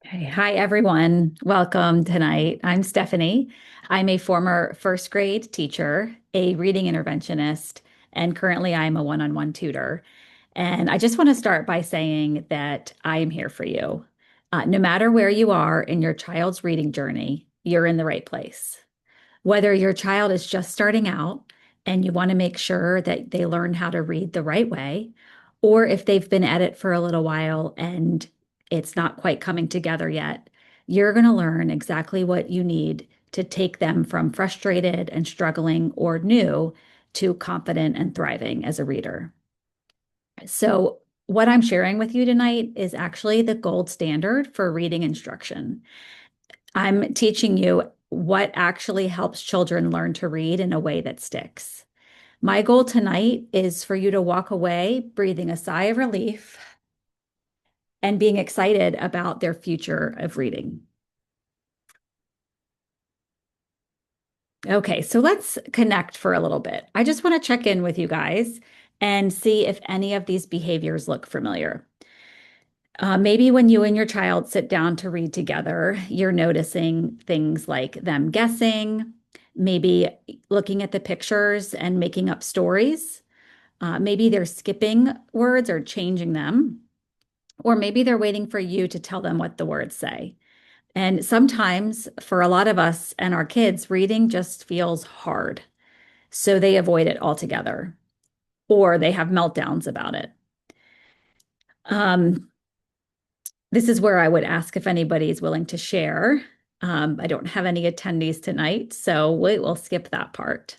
Okay. Hi, everyone. Welcome tonight. I'm Stephanie. I'm a former first grade teacher, a reading interventionist, and currently I'm a one-on-one tutor. And I just want to start by saying that I am here for you. No matter where you are in your child's reading journey, you're in the right place. Whether your child is just starting out and you want to make sure that they learn how to read the right way, or if they've been at it for a little while and it's not quite coming together yet, you're going to learn exactly what you need to take them from frustrated and struggling or new to confident and thriving as a reader. So, what I'm sharing with you tonight is actually the gold standard for reading instruction. I'm teaching you what actually helps children learn to read in a way that sticks. My goal tonight is for you to walk away breathing a sigh of relief and being excited about their future of reading. Okay, so let's connect for a little bit. I just want to check in with you guys and see if any of these behaviors look familiar. Maybe when you and your child sit down to read together, you're noticing things like them guessing, maybe looking at the pictures and making up stories. Maybe they're skipping words or changing them, or maybe they're waiting for you to tell them what the words say. And sometimes for a lot of us and our kids, reading just feels hard. So they avoid it altogether, or they have meltdowns about it. Um, This is where I would ask if anybody is willing to share. I don't have any attendees tonight, so we'll skip that part.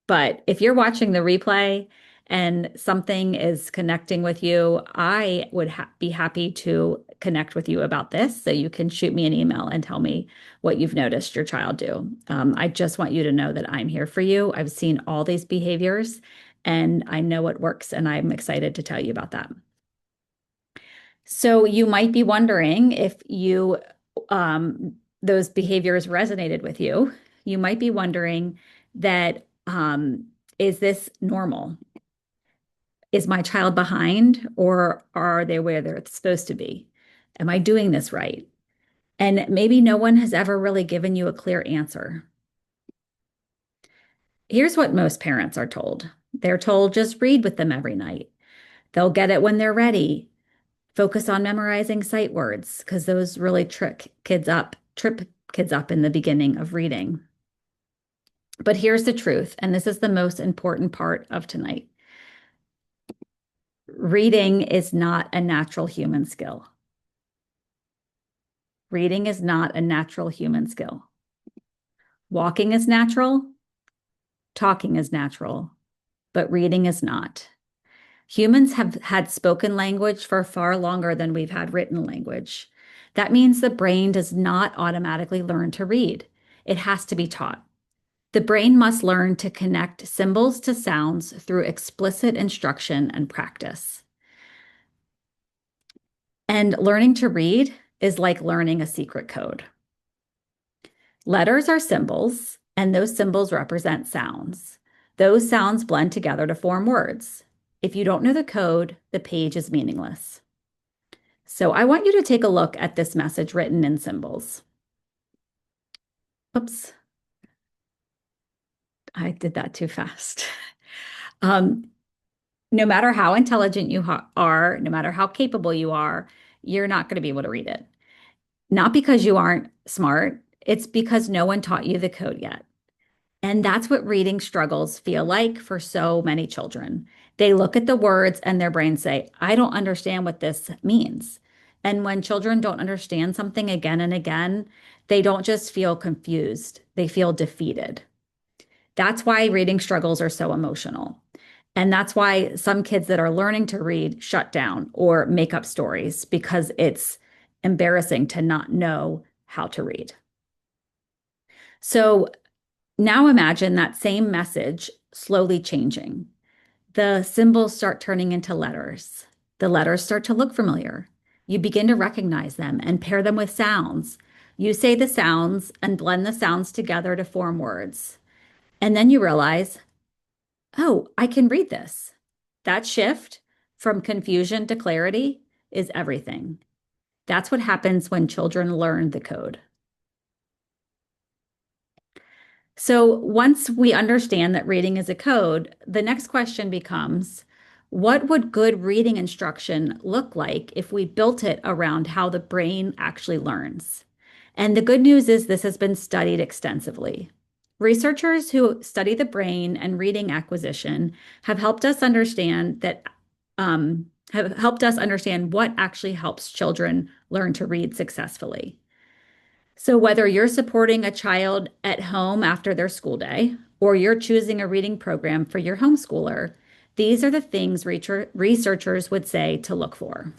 But if you're watching the replay and something is connecting with you, I would be happy to connect with you about this. So you can shoot me an email and tell me what you've noticed your child do. I just want you to know that I'm here for you. I've seen all these behaviors and I know what works, and I'm excited to tell you about that. So you might be wondering if those behaviors resonated with you. You might be wondering that is this normal? Is my child behind, or are they where they're supposed to be? Am I doing this right? And maybe no one has ever really given you a clear answer. Here's what most parents are told. They're told just read with them every night. They'll get it when they're ready. Focus on memorizing sight words because those really trip kids up in the beginning of reading. But here's the truth, and this is the most important part of tonight. Reading is not a natural human skill. Reading is not a natural human skill. Walking is natural, talking is natural, but reading is not. Humans have had spoken language for far longer than we've had written language. That means the brain does not automatically learn to read. It has to be taught. The brain must learn to connect symbols to sounds through explicit instruction and practice. And learning to read is like learning a secret code. Letters are symbols, and those symbols represent sounds. Those sounds blend together to form words. If you don't know the code, the page is meaningless. So I want you to take a look at this message written in symbols. Oops, I did that too fast. Um, no matter how intelligent you are, no matter how capable you are, you're not going to be able to read it. Not because you aren't smart, it's because no one taught you the code yet. And that's what reading struggles feel like for so many children. They look at the words and their brains say, I don't understand what this means. And when children don't understand something again and again, they don't just feel confused, they feel defeated. That's why reading struggles are so emotional. And that's why some kids that are learning to read shut down or make up stories because it's embarrassing to not know how to read. So now imagine that same message slowly changing. The symbols start turning into letters. The letters start to look familiar. You begin to recognize them and pair them with sounds. You say the sounds and blend the sounds together to form words. And then you realize, oh, I can read this. That shift from confusion to clarity is everything. That's what happens when children learn the code. So once we understand that reading is a code, the next question becomes, what would good reading instruction look like if we built it around how the brain actually learns? And the good news is this has been studied extensively. Researchers who study the brain and reading acquisition have helped us understand what actually helps children learn to read successfully. So, whether you're supporting a child at home after their school day or you're choosing a reading program for your homeschooler, these are the things researchers would say to look for.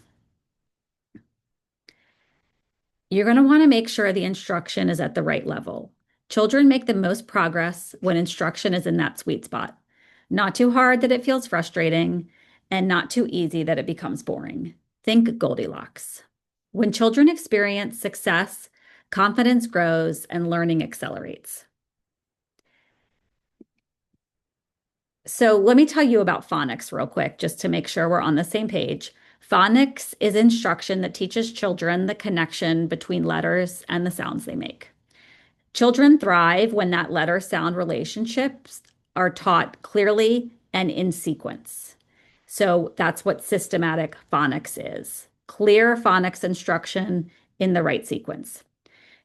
You're going to want to make sure the instruction is at the right level. Children make the most progress when instruction is in that sweet spot. Not too hard that it feels frustrating, and not too easy that it becomes boring. Think Goldilocks. When children experience success, confidence grows and learning accelerates. So let me tell you about phonics real quick, just to make sure we're on the same page. Phonics is instruction that teaches children the connection between letters and the sounds they make. Children thrive when that letter sound relationships are taught clearly and in sequence. So that's what systematic phonics is. Clear phonics instruction in the right sequence.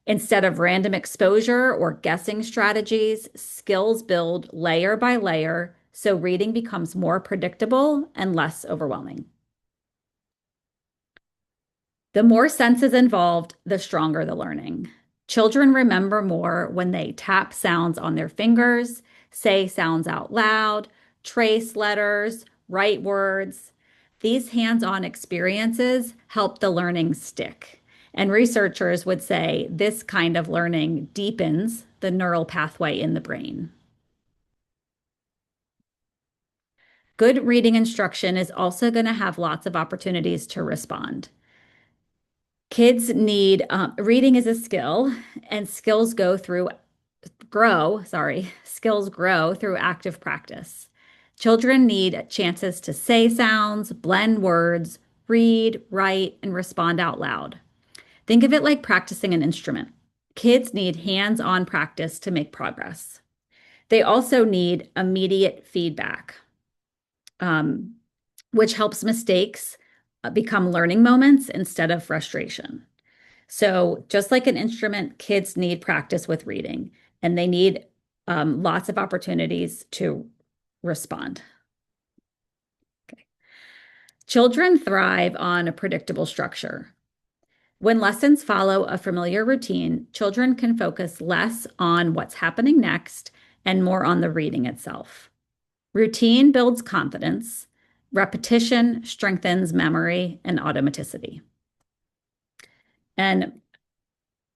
Instead of random exposure or guessing strategies, skills build layer by layer so reading becomes more predictable and less overwhelming. The more senses involved, the stronger the learning. Children remember more when they tap sounds on their fingers, say sounds out loud, trace letters, write words. These hands-on experiences help the learning stick. And researchers would say this kind of learning deepens the neural pathway in the brain. Good reading instruction is also going to have lots of opportunities to respond. Kids need reading is a skill, and skills grow through active practice. Children need chances to say sounds, blend words, read, write, and respond out loud. Think of it like practicing an instrument. Kids need hands-on practice to make progress. They also need immediate feedback, um, which helps mistakes become learning moments instead of frustration. So, just like an instrument, kids need practice with reading and they need lots of opportunities to respond. Okay. Children thrive on a predictable structure. When lessons follow a familiar routine, children can focus less on what's happening next and more on the reading itself. Routine builds confidence, repetition strengthens memory and automaticity. And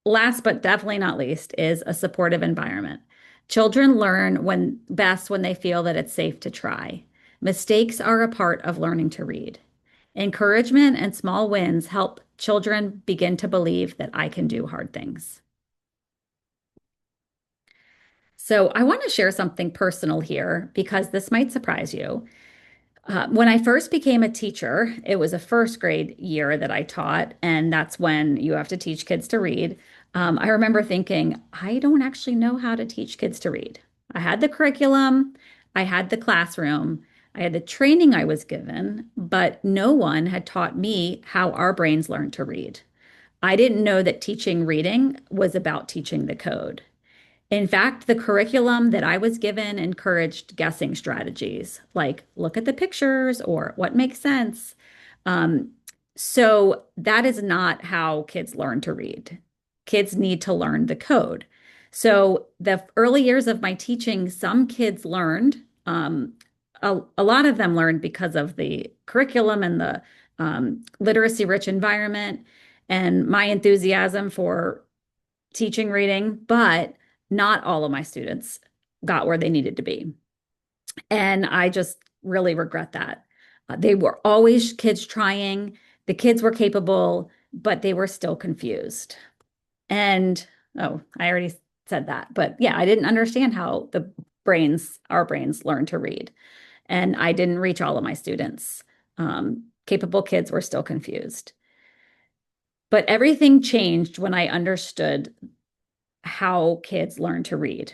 last but definitely not least is a supportive environment. Children learn when they feel that it's safe to try. Mistakes are a part of learning to read. Encouragement and small wins help children begin to believe that I can do hard things. So I want to share something personal here because this might surprise you. When I first became a teacher, it was a first grade year that I taught, and that's when you have to teach kids to read. I remember thinking, I don't actually know how to teach kids to read. I had the curriculum, I had the classroom, I had the training I was given, but no one had taught me how our brains learn to read. I didn't know that teaching reading was about teaching the code. In fact, the curriculum that I was given encouraged guessing strategies like look at the pictures or what makes sense. Um, so that is not how kids learn to read. Kids need to learn the code. So the early years of my teaching, some kids learned, a lot of them learned because of the curriculum and the literacy rich environment and my enthusiasm for teaching reading, but not all of my students got where they needed to be. And I just really regret that. They were always kids trying, the kids were capable, but they were still confused. And oh, I already said that. But yeah, I didn't understand how our brains learn to read. And I didn't reach all of my students. Capable kids were still confused. But everything changed when I understood how kids learn to read.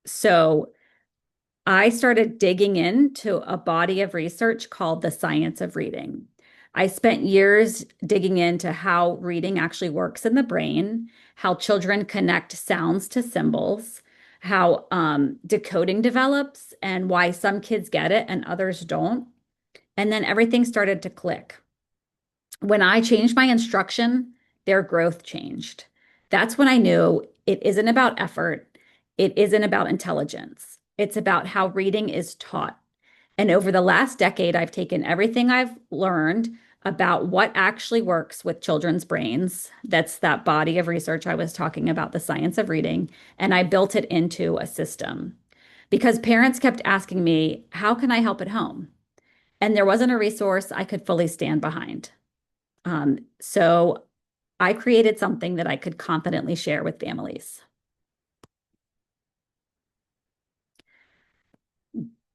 So I started digging into a body of research called the science of reading. I spent years digging into how reading actually works in the brain, how children connect sounds to symbols, how decoding develops, and why some kids get it and others don't. And then everything started to click. When I changed my instruction, their growth changed. That's when I knew it isn't about effort, it isn't about intelligence. It's about how reading is taught. And over the last decade, I've taken everything I've learned about what actually works with children's brains. That's that body of research I was talking about, the science of reading, and I built it into a system. Because parents kept asking me, how can I help at home? And there wasn't a resource I could fully stand behind. So I created something that I could confidently share with families.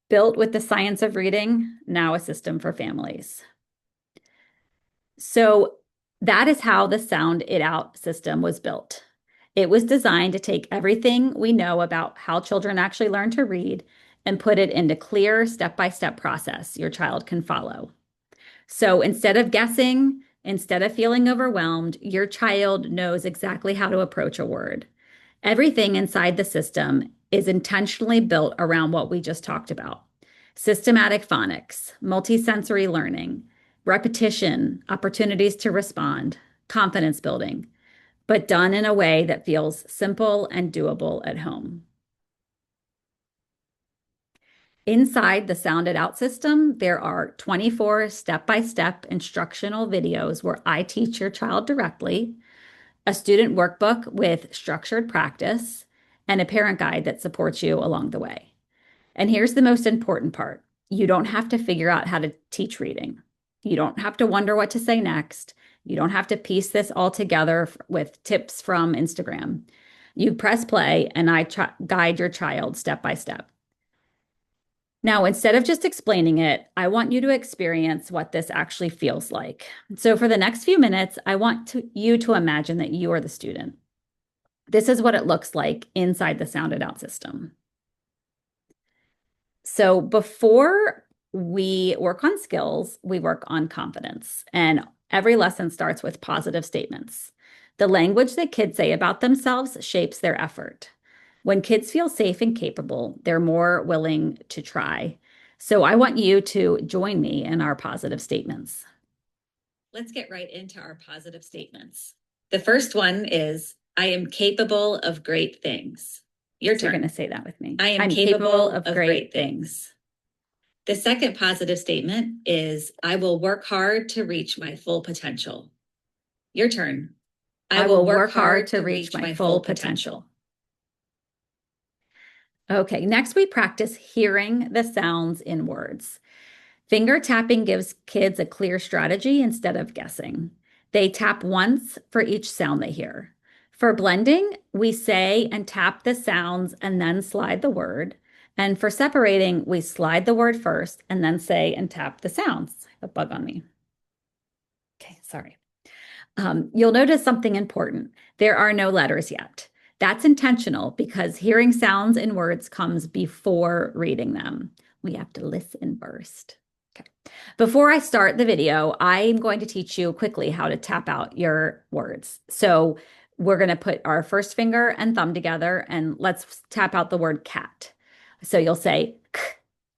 Built with the science of reading, now a system for families. So that is how the Sound It Out system was built. It was designed to take everything we know about how children actually learn to read and put it into clear step-by-step process your child can follow. So instead of guessing, instead of feeling overwhelmed, your child knows exactly how to approach a word. Everything inside the system is intentionally built around what we just talked about: systematic phonics, multisensory learning, repetition, opportunities to respond, confidence building, but done in a way that feels simple and doable at home. Inside the Sound It Out system, there are 24 step-by-step instructional videos where I teach your child directly, a student workbook with structured practice, and a parent guide that supports you along the way. And here's the most important part. You don't have to figure out how to teach reading. You don't have to wonder what to say next. You don't have to piece this all together with tips from Instagram. You press play and I guide your child step by step. Now, instead of just explaining it, I want you to experience what this actually feels like. So for the next few minutes, I want you to imagine that you are the student. This is what it looks like inside the Sound It Out system. So before we work on skills, we work on confidence. And every lesson starts with positive statements. The language that kids say about themselves shapes their effort. When kids feel safe and capable, they're more willing to try. So I want you to join me in our positive statements. Let's get right into our positive statements. The first one is, I am capable of great things. Your turn. You're going to say that with me. I am capable of great things. The second positive statement is, I will work hard to reach my full potential. Your turn. I will work hard to reach my full potential. Okay, next we practice hearing the sounds in words. Finger tapping gives kids a clear strategy instead of guessing. They tap once for each sound they hear. For blending, we say and tap the sounds and then slide the word. And for separating, we slide the word first and then say and tap the sounds. A bug on me. Okay, sorry. You'll notice something important. There are no letters yet. That's intentional because hearing sounds in words comes before reading them. We have to listen first. Okay. Before I start the video, I'm going to teach you quickly how to tap out your words. So we're going to put our first finger and thumb together and let's tap out the word cat. So you'll say k,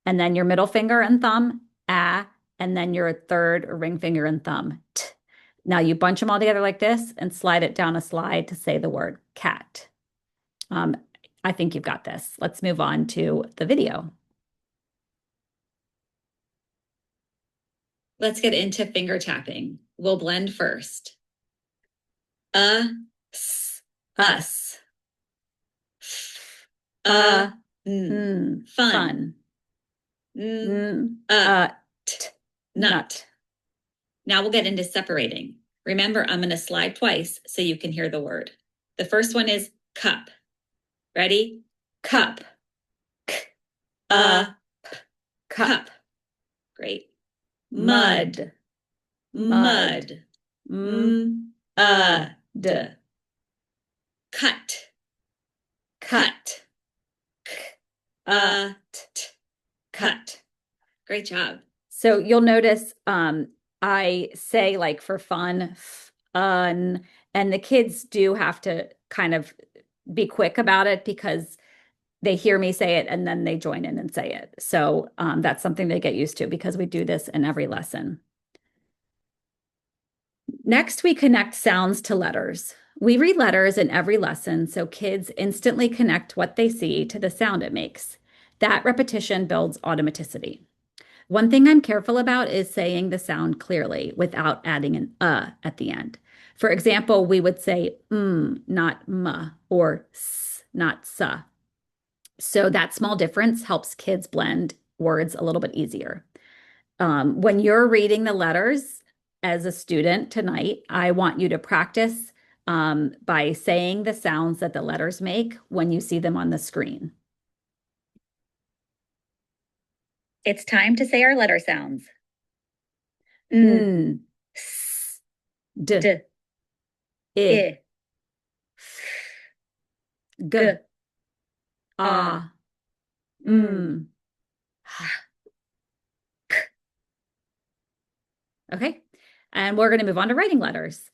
and then your middle finger and thumb, ah, and then your third ring finger and thumb, t. Now you bunch them all together like this and slide it down a slide to say the word cat. I think you've got this. Let's move on to the video. Let's get into finger tapping. We'll blend first. Us. Fun. Nut. Now we'll get into separating. Remember, I'm going to slide twice so you can hear the word. The first one is cup. Ready? Cup. Cup. Great. Mud. D, cut, cut, cut, t, cut. cut. Great job. So you'll notice I say like for fun, fun, and the kids do have to kind of be quick about it because they hear me say it and then they join in and say it. So that's something they get used to because we do this in every lesson. Next, we connect sounds to letters. We read letters in every lesson so kids instantly connect what they see to the sound it makes. That repetition builds automaticity. One thing I'm careful about is saying the sound clearly without adding an at the end. For example, we would say not m, or s, not sa. So that small difference helps kids blend words a little bit easier. When you're reading the letters as a student tonight, I want you to practice by saying the sounds that the letters make when you see them on the screen. It's time to say our letter sounds. N, s, d, D, I, I, g, G, A, ah, M, Okay. And we're going to move on to writing letters.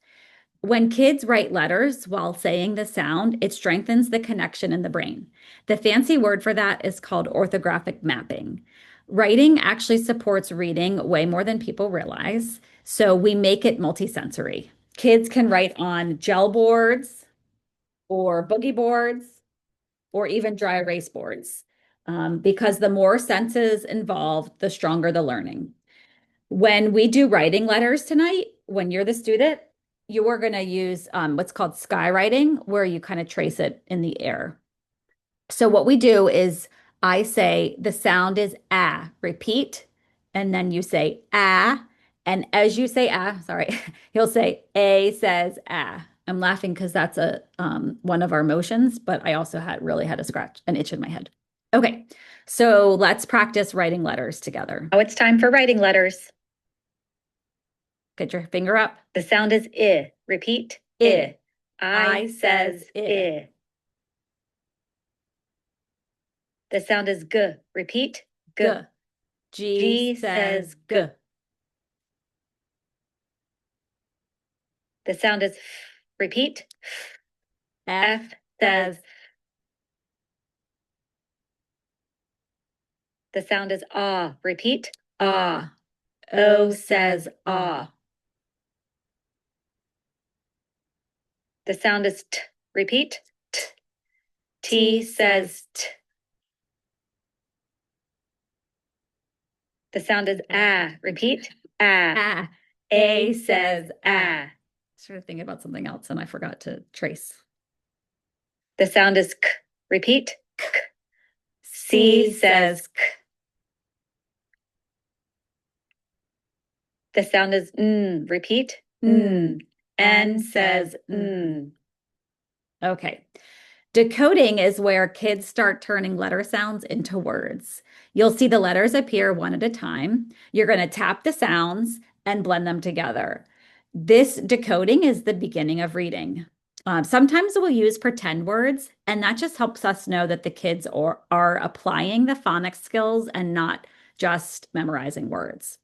When kids write letters while saying the sound, it strengthens the connection in the brain. The fancy word for that is called orthographic mapping. Writing actually supports reading way more than people realize. So we make it multisensory. Kids can write on gel boards or boogie boards or even dry erase boards because the more senses involved, the stronger the learning. When we do writing letters tonight, when you're the student, you are going to use what's called skywriting, where you kind of trace it in the air. So what we do is I say the sound is ah, repeat, and then you say ah, and as you say ah, sorry, he'll say a says ah. I'm laughing because that's a one of our motions, but I also had a scratch, an itch in my head. Okay, so let's practice writing letters together. Now it's time for writing letters. Get your finger up. The sound is I. Repeat. I. I says I. The sound is G. Repeat. G. G. G says says G. The sound is F. Repeat. F. F says. The sound is ah. Repeat. Ah. O says ah. The sound is T. Repeat. T. T says T. The sound is ah. Repeat. Ah. Ah. A says ah. Sort of thinking about something else and I forgot to trace. The sound is K. Repeat. K. C says K. The sound is N. Repeat. N. N says N. Okay. Decoding is where kids start turning letter sounds into words. You'll see the letters appear one at a time. You're going to tap the sounds and blend them together. This decoding is the beginning of reading. Sometimes we'll use pretend words, and that just helps us know that the kids are applying the phonics skills and not just memorizing words.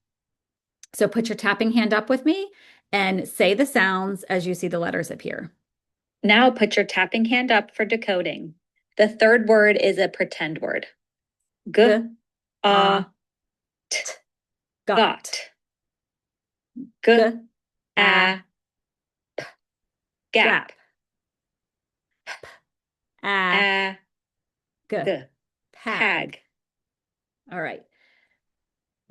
So put your tapping hand up with me and say the sounds as you see the letters appear. Now put your tapping hand up for decoding. The third word is a pretend word. G, A, T, got. G, A, P, gap. A, G, pag. All right.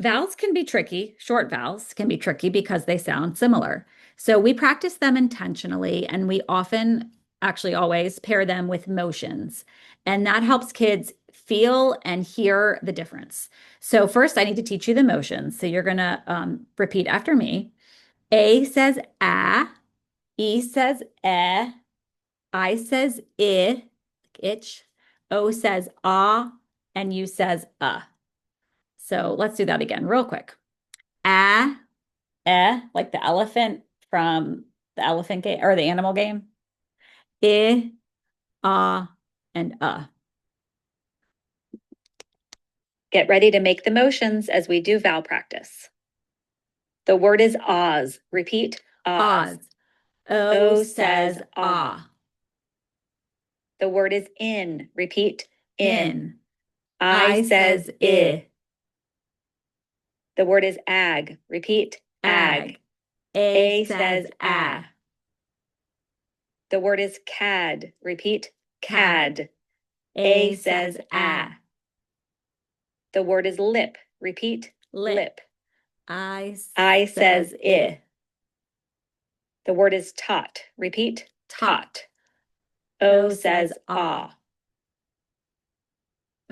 Vowels can be tricky. Short vowels can be tricky because they sound similar. So we practice them intentionally, and we often, actually always, pair them with motions. And that helps kids feel and hear the difference. So first, I need to teach you the motions. So you're going to repeat after me. A says ah, E says eh, I says itch, O says ah, and U says So let's do that again real quick. Ah, like the elephant from the elephant game or the animal game. I, and Get ready to make the motions as we do vowel practice. The word is Oz. Repeat, Oz. Oz. O says ah. The word is in. Repeat, in. I says I. The word is ag. Repeat, ag. A says ah. The word is cad. Repeat, cad. A says ah. The word is lip. Repeat, lip. I says I. The word is tot. Repeat, tot. O says ah.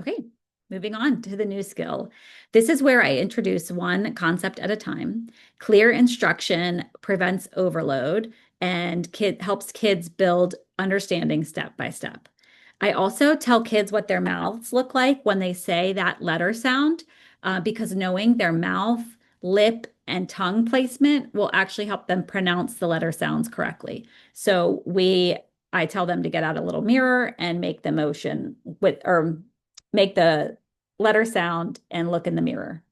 Okay, moving on to the new skill. This is where I introduce one concept at a time. Clear instruction prevents overload and helps kids build understanding step by step. I also tell kids what their mouths look like when they say that letter sound, because knowing their mouth, lip, and tongue placement will actually help them pronounce the letter sounds correctly. So I tell them to get out a little mirror and make the motion or make the letter sound and look in the mirror.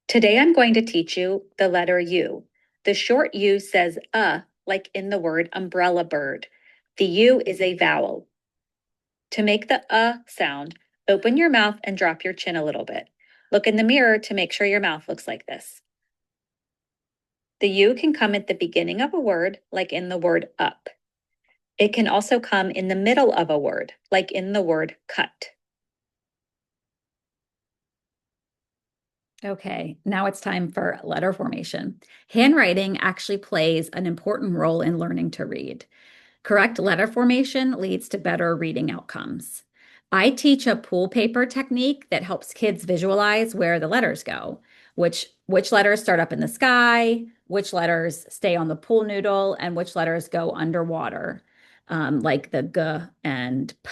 Today I'm going to teach you the letter U. The short U says like in the word umbrella bird. The U is a vowel. To make the sound, open your mouth and drop your chin a little bit. Look in the mirror to make sure your mouth looks like this. The U can come at the beginning of a word, like in the word up. It can also come in the middle of a word, like in the word cut. Okay, now it's time for letter formation. Handwriting actually plays an important role in learning to read. Correct letter formation leads to better reading outcomes. I teach a pool paper technique that helps kids visualize where the letters go, which letters start up in the sky, which letters stay on the pool noodle, and which letters go underwater, like the G and P.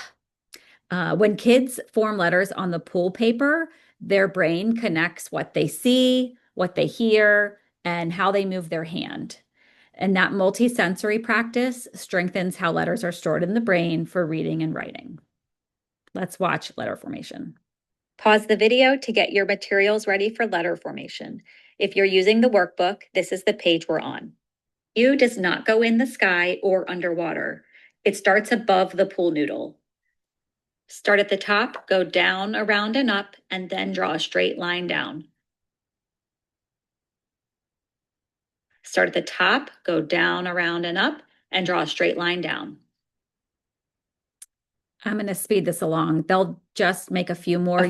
When kids form letters on the pool paper, their brain connects what they see, what they hear, and how they move their hand. And that multisensory practice strengthens how letters are stored in the brain for reading and writing. Let's watch letter formation. Pause the video to get your materials ready for letter formation. If you're using the workbook, this is the page we're on. U does not go in the sky or underwater. It starts above the pool noodle. Start at the top, go down, around, and up, and then draw a straight line down. Start at the top, go down, around, and up, and draw a straight line down. I'm going to speed this along. They'll just make a few more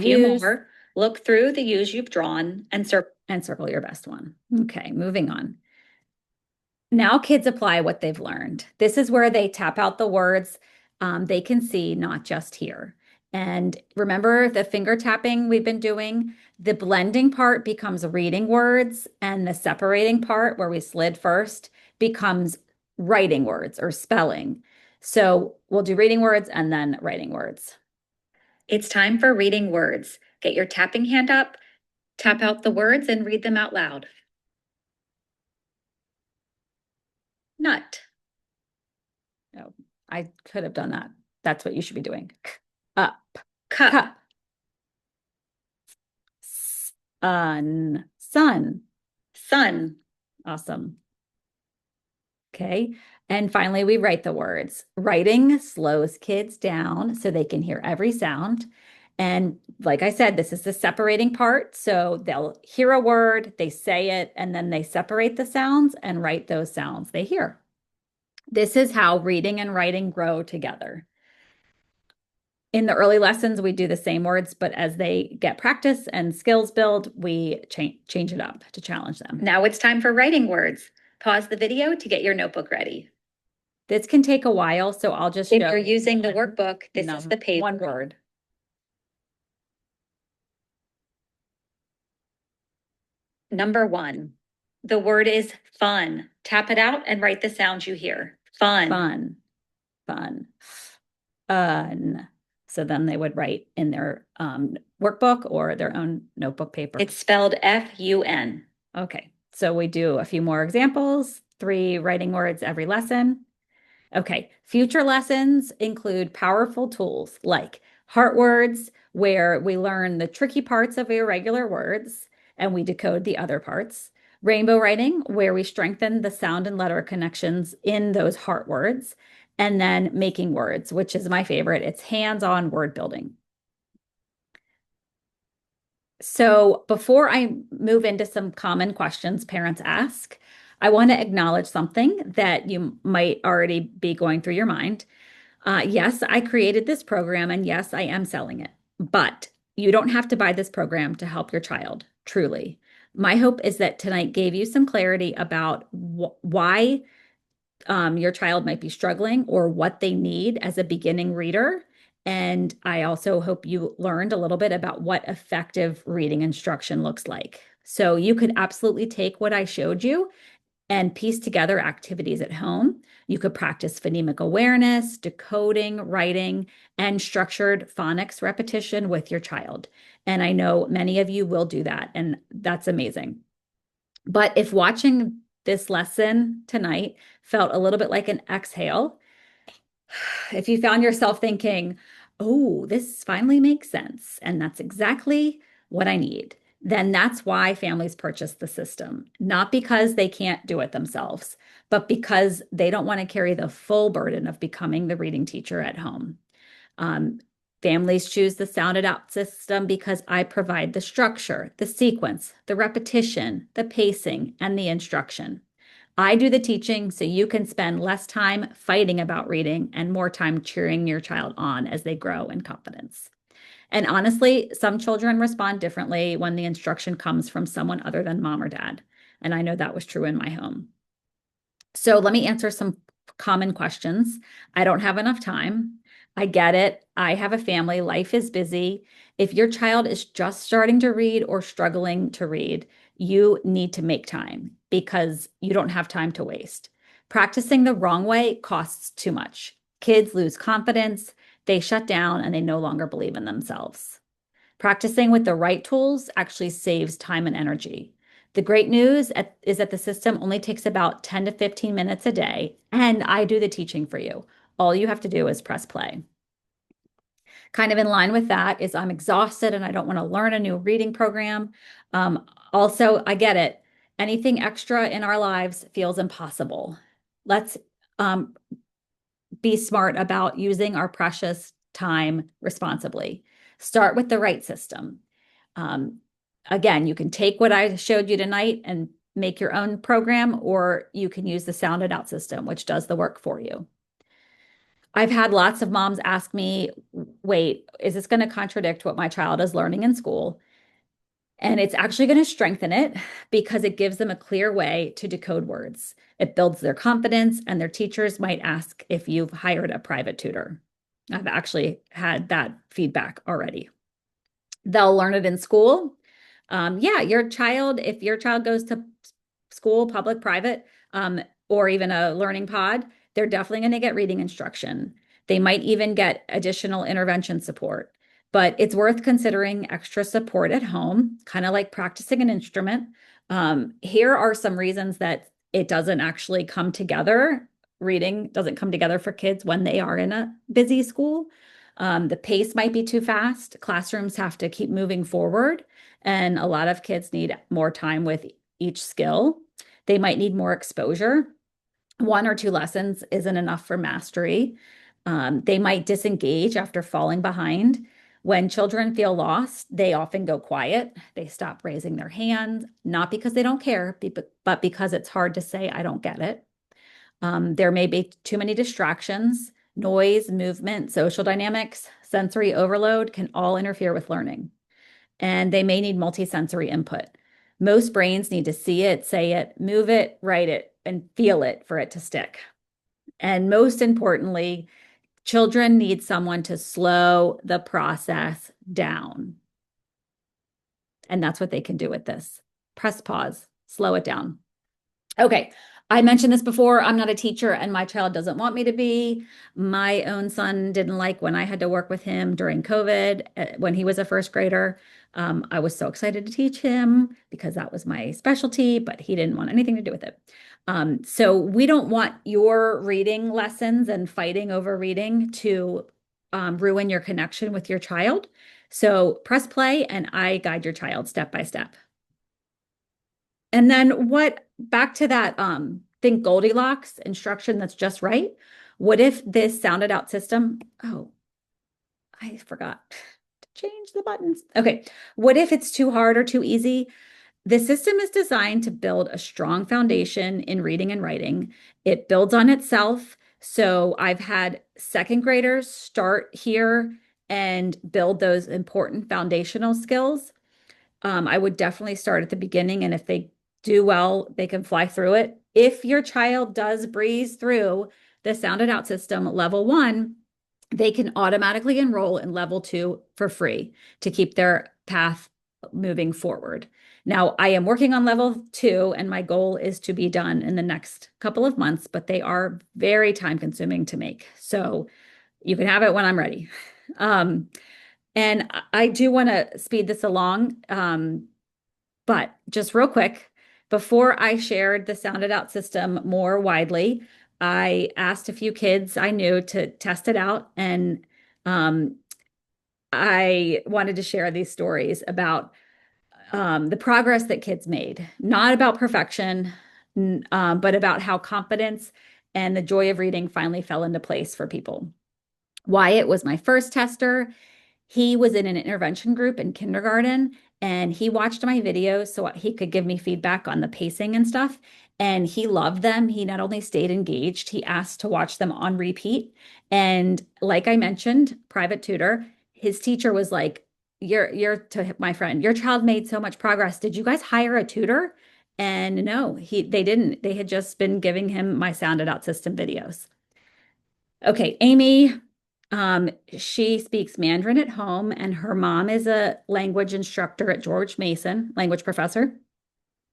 Look through the U's you've drawn and circle your best one. Okay, moving on. Now kids apply what they've learned. This is where they tap out the words they can see, not just hear. And remember the finger tapping we've been doing? The blending part becomes reading words, and the separating part, where we slid first, becomes writing words or spelling. So we'll do reading words and then writing words. It's time for reading words. Get your tapping hand up, tap out the words, and read them out loud. Nut. Oh, I could have done that. That's what you should be doing. Up. Cup. Sun. Sun. Awesome. Okay. And finally, we write the words. Writing slows kids down so they can hear every sound. And like I said, this is the separating part. So they'll hear a word, they say it, and then they separate the sounds and write those sounds they hear. This is how reading and writing grow together. In the early lessons, we do the same words, but as they get practice and skills build, we change it up to challenge them. Now it's time for writing words. Pause the video to get your notebook ready. This can take a while, so I'll just If you're using the workbook, this is the page. One word. Number 1. The word is fun. Tap it out and write the sounds you hear. Fun. Fun. Fun. Fun. So then they would write in their workbook or their own notebook paper. It's spelled F-U-N. Okay, so we do a few more examples, 3 writing words every lesson. Okay, future lessons include powerful tools like heart words, where we learn the tricky parts of irregular words and we decode the other parts. Rainbow writing, where we strengthen the sound and letter connections in those heart words. And then making words, which is my favorite. It's hands-on word building. So before I move into some common questions parents ask, I want to acknowledge something that you might already be going through your mind. Yes, I created this program, and yes, I am selling it, but you don't have to buy this program to help your child, truly. My hope is that tonight gave you some clarity about why your child might be struggling or what they need as a beginning reader. And I also hope you learned a little bit about what effective reading instruction looks like. So you could absolutely take what I showed you and piece together activities at home. You could practice phonemic awareness, decoding, writing, and structured phonics repetition with your child. And I know many of you will do that, and that's amazing. But if watching this lesson tonight felt a little bit like an exhale, if you found yourself thinking, oh, this finally makes sense, and that's exactly what I need, then that's why families purchase the system, not because they can't do it themselves, but because they don't want to carry the full burden of becoming the reading teacher at home. Um, Families choose the sounded out system because I provide the structure, the sequence, the repetition, the pacing, and the instruction. I do the teaching so you can spend less time fighting about reading and more time cheering your child on as they grow in confidence. And honestly, some children respond differently when the instruction comes from someone other than mom or dad. And I know that was true in my home. So let me answer some common questions. I don't have enough time. I get it. I have a family. Life is busy. If your child is just starting to read or struggling to read, you need to make time because you don't have time to waste. Practicing the wrong way costs too much. Kids lose confidence, they shut down, and they no longer believe in themselves. Practicing with the right tools actually saves time and energy. The great news is that the system only takes about 10 to 15 minutes a day, and I do the teaching for you. All you have to do is press play. Kind of in line with that is I'm exhausted and I don't want to learn a new reading program. Also, I get it. Anything extra in our lives feels impossible. Let's um, be smart about using our precious time responsibly. Start with the right system. Um, Again, you can take what I showed you tonight and make your own program, or you can use the sounded out system, which does the work for you. I've had lots of moms ask me, wait, is this going to contradict what my child is learning in school? And it's actually going to strengthen it because it gives them a clear way to decode words. It builds their confidence, and their teachers might ask if you've hired a private tutor. I've actually had that feedback already. They'll learn it in school. Yeah, if your child goes to school, public, private, or even a learning pod, they're definitely going to get reading instruction. They might even get additional intervention support, but it's worth considering extra support at home, kind of like practicing an instrument. Here are some reasons that it doesn't actually come together. Reading doesn't come together for kids when they are in a busy school. The pace might be too fast. Classrooms have to keep moving forward, and a lot of kids need more time with each skill. They might need more exposure. 1 or 2 lessons isn't enough for mastery. They might disengage after falling behind. When children feel lost, they often go quiet. They stop raising their hands, not because they don't care, but because it's hard to say, I don't get it. There may be too many distractions, noise, movement, social dynamics, sensory overload can all interfere with learning. And they may need multisensory input. Most brains need to see it, say it, move it, write it, and feel it for it to stick. And most importantly, children need someone to slow the process down. And that's what they can do with this. Press pause, slow it down. Okay, I mentioned this before, I'm not a teacher and my child doesn't want me to be. My own son didn't like when I had to work with him during COVID, when he was a first grader. I was so excited to teach him because that was my specialty, but he didn't want anything to do with it. So we don't want your reading lessons and fighting over reading to ruin your connection with your child. So press play and I guide your child step by step. And then back to that think Goldilocks instruction that's just right. What if this sounded out system? Oh, I forgot to change the buttons. Okay. What if it's too hard or too easy? The system is designed to build a strong foundation in reading and writing. It builds on itself. So I've had second graders start here and build those important foundational skills. I would definitely start at the beginning, and if they do well, they can fly through it. If your child does breeze through the sounded out system level one, they can automatically enroll in level two for free to keep their path moving forward. Now, I am working on level two, and my goal is to be done in the next couple of months, but they are very time consuming to make. So you can have it when I'm ready. Um, and I do want to speed this along. But just real quick, before I shared the sounded out system more widely, I asked a few kids I knew to test it out. And um, I wanted to share these stories about the progress that kids made, not about perfection, but about how confidence and the joy of reading finally fell into place for people. Wyatt was my first tester. He was in an intervention group in kindergarten and he watched my videos so he could give me feedback on the pacing and stuff. And he loved them. He not only stayed engaged, he asked to watch them on repeat. And like I mentioned, private tutor, his teacher was like, you're to my friend, your child made so much progress. Did you guys hire a tutor? And no, they didn't. They had just been giving him my sounded out system videos. Okay, Amy, she speaks Mandarin at home, and her mom is a language instructor at George Mason, language professor.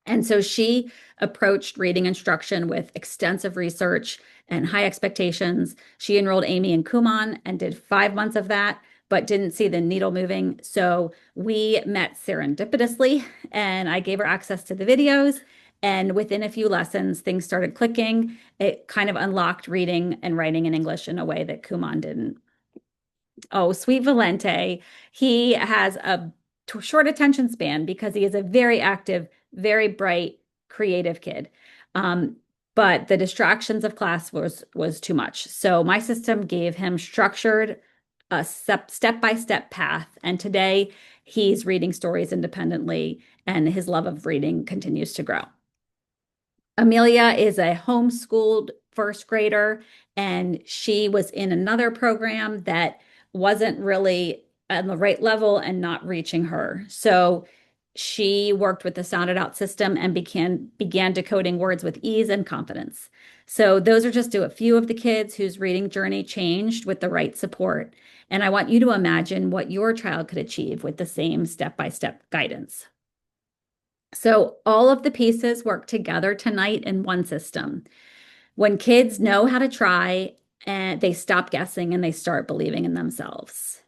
And so she approached reading instruction with extensive research and high expectations. She enrolled Amy in Kumon and did 5 months of that, but didn't see the needle moving. So we met serendipitously, and I gave her access to the videos. And within a few lessons, things started clicking. It kind of unlocked reading and writing in English in a way that Kumon didn't. Oh, sweet Valente. He has a short attention span because he is a very active, very bright, creative kid. Um, but the distractions of class was too much. So my system gave him structured a step-by-step path. And today he's reading stories independently and his love of reading continues to grow. Amelia is a homeschooled first grader, and she was in another program that wasn't really at the right level and not reaching her. So she worked with the sounded out system and began decoding words with ease and confidence. So those are just a few of the kids whose reading journey changed with the right support. And I want you to imagine what your child could achieve with the same step-by-step guidance. So all of the pieces work together tonight in one system. When kids know how to try and they stop guessing and they start believing in themselves.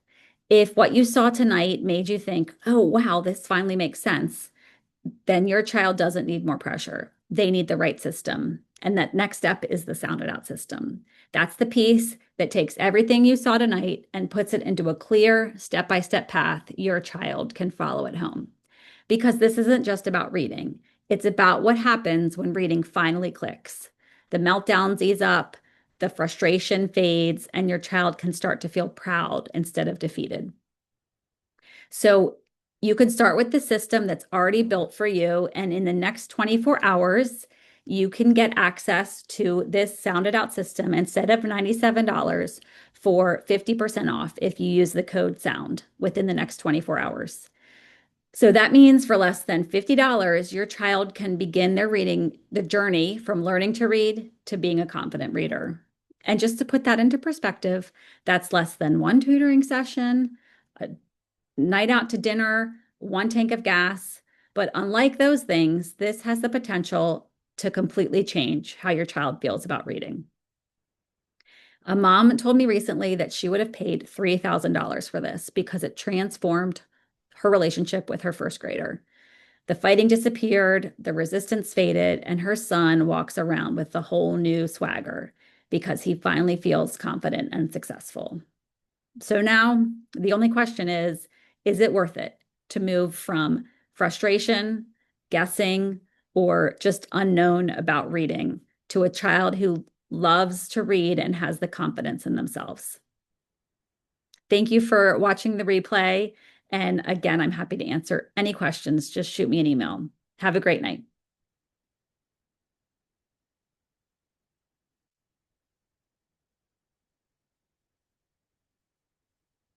If what you saw tonight made you think, oh, wow, this finally makes sense, then your child doesn't need more pressure. They need the right system. And that next step is the sounded out system. That's the piece that takes everything you saw tonight and puts it into a clear step-by-step path your child can follow at home. Because this isn't just about reading. It's about what happens when reading finally clicks. The meltdowns ease up, the frustration fades, and your child can start to feel proud instead of defeated. So you can start with the system that's already built for you, and in the next 24 hours, you can get access to this sounded out system instead of $97 for 50% off if you use the code SOUND within the next 24 hours. So that means for less than $50, your child can begin their reading, the journey from learning to read to being a confident reader. And just to put that into perspective, that's less than one tutoring session, a night out to dinner, one tank of gas. But unlike those things, this has the potential to completely change how your child feels about reading. A mom told me recently that she would have paid $3,000 for this because it transformed her relationship with her first grader. The fighting disappeared, the resistance faded, and her son walks around with a whole new swagger because he finally feels confident and successful. So now the only question is it worth it to move from frustration, guessing, or just unknown about reading to a child who loves to read and has the confidence in themselves? Thank you for watching the replay. And again, I'm happy to answer any questions. Just shoot me an email. Have a great night.